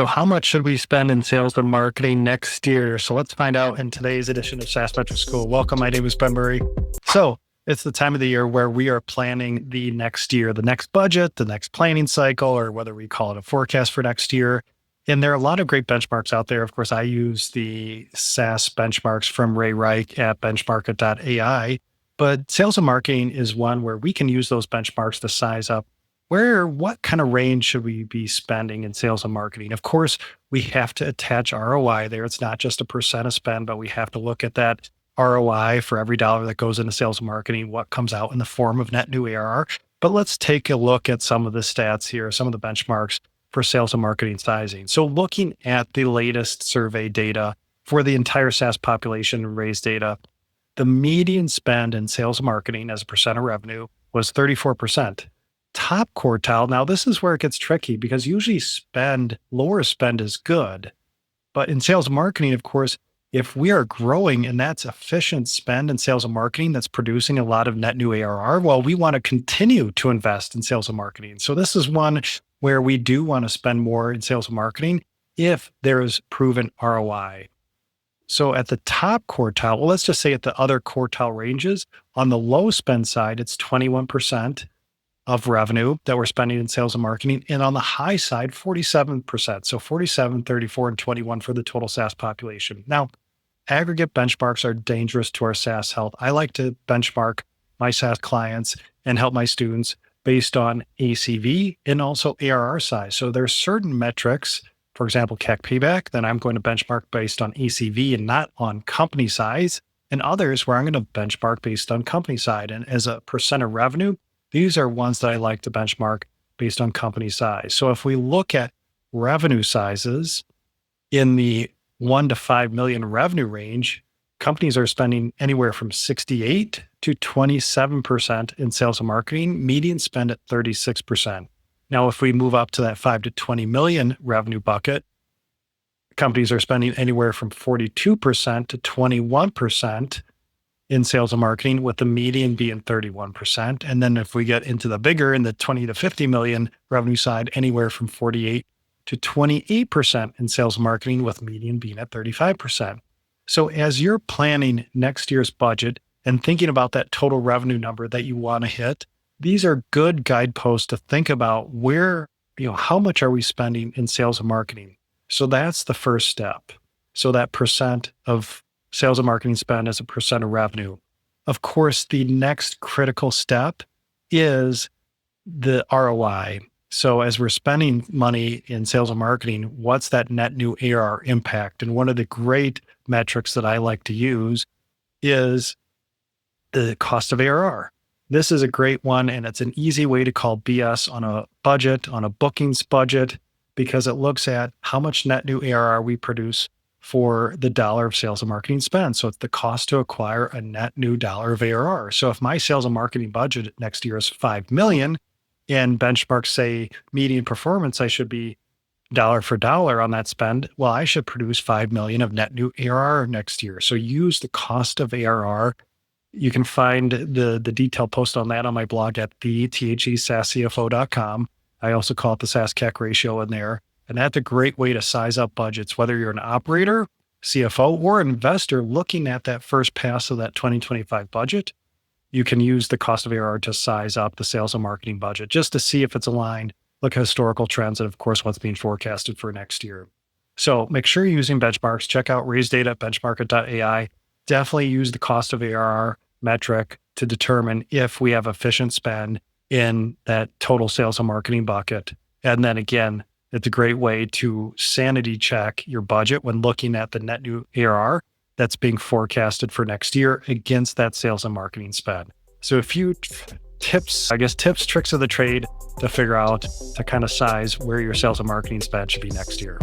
So how much should we spend in sales and marketing next year? So let's find out in today's edition of SaaS Metrics School. Welcome. My name is Ben Murray. So it's the time of the year where we are planning the next year, the next budget, the next planning cycle, or whether we call it a forecast for next year. And there are a lot of great benchmarks out there. Of course, I use the SaaS benchmarks from Ray Reich at benchmarkit.ai. But sales and marketing is one where we can use those benchmarks to size up what kind of range should we be spending in sales and marketing? Of course, we have to attach ROI there. It's not just a percent of spend, but we have to look at that ROI for every dollar that goes into sales and marketing, what comes out in the form of net new ARR. But let's take a look at some of the stats here, some of the benchmarks for sales and marketing sizing. So looking at the latest survey data for the entire SaaS population, raised data, the median spend in sales and marketing as a percent of revenue was 34%. Top quartile. Now, this is where it gets tricky because usually lower spend is good. But in sales and marketing, of course, if we are growing and that's efficient spend in sales and marketing that's producing a lot of net new ARR, well, we want to continue to invest in sales and marketing. So this is one where we do want to spend more in sales and marketing if there is proven ROI. So at the top quartile, well, let's just say at the other quartile ranges, on the low spend side, it's 21% of revenue that we're spending in sales and marketing. And on the high side, 47%. So 47, 34, and 21 for the total SaaS population. Now, aggregate benchmarks are dangerous to our SaaS health. I like to benchmark my SaaS clients and help my students based on ACV and also ARR size. So there's certain metrics, for example, CAC payback, that I'm going to benchmark based on ACV and not on company size, and others where I'm going to benchmark based on company side. And as a percent of revenue, these are ones that I like to benchmark based on company size. So if we look at revenue sizes in the 1 to 5 million revenue range, companies are spending anywhere from 68 to 27% in sales and marketing, median spend at 36%. Now, if we move up to that 5 to 20 million revenue bucket, companies are spending anywhere from 42% to 21% in sales and marketing, with the median being 31%. And then if we get into the bigger, in the 20 to 50 million revenue side, anywhere from 48 to 28% in sales and marketing, with median being at 35%. So as you're planning next year's budget and thinking about that total revenue number that you want to hit, these are good guideposts to think about how much are we spending in sales and marketing? So that's the first step. So that percent of sales and marketing spend as a percent of revenue. Of course, the next critical step is the ROI. So as we're spending money in sales and marketing, what's that net new ARR impact? And one of the great metrics that I like to use is the cost of ARR. This is a great one, and it's an easy way to call BS on a budget, on a bookings budget, because it looks at how much net new ARR we produce for the dollar of sales and marketing spend. So it's the cost to acquire a net new dollar of ARR. So if my sales and marketing budget next year is 5 million and benchmarks say median performance, I should be dollar for dollar on that spend. Well, I should produce 5 million of net new ARR next year. So use the cost of ARR. You can find the detailed post on that on my blog at SaaScfo.com. I also call it the SaaSkec Ratio in there. And that's a great way to size up budgets, whether you're an operator, CFO, or an investor looking at that first pass of that 2025 budget. You can use the cost of ARR to size up the sales and marketing budget just to see if it's aligned, look at historical trends, and of course, what's being forecasted for next year. So make sure you're using benchmarks. Check out raised data at benchmarkit.ai. Definitely use the cost of ARR metric to determine if we have efficient spend in that total sales and marketing bucket. And then again, it's a great way to sanity check your budget when looking at the net new ARR that's being forecasted for next year against that sales and marketing spend. So a few tips, tricks of the trade to figure out to kind of size where your sales and marketing spend should be next year.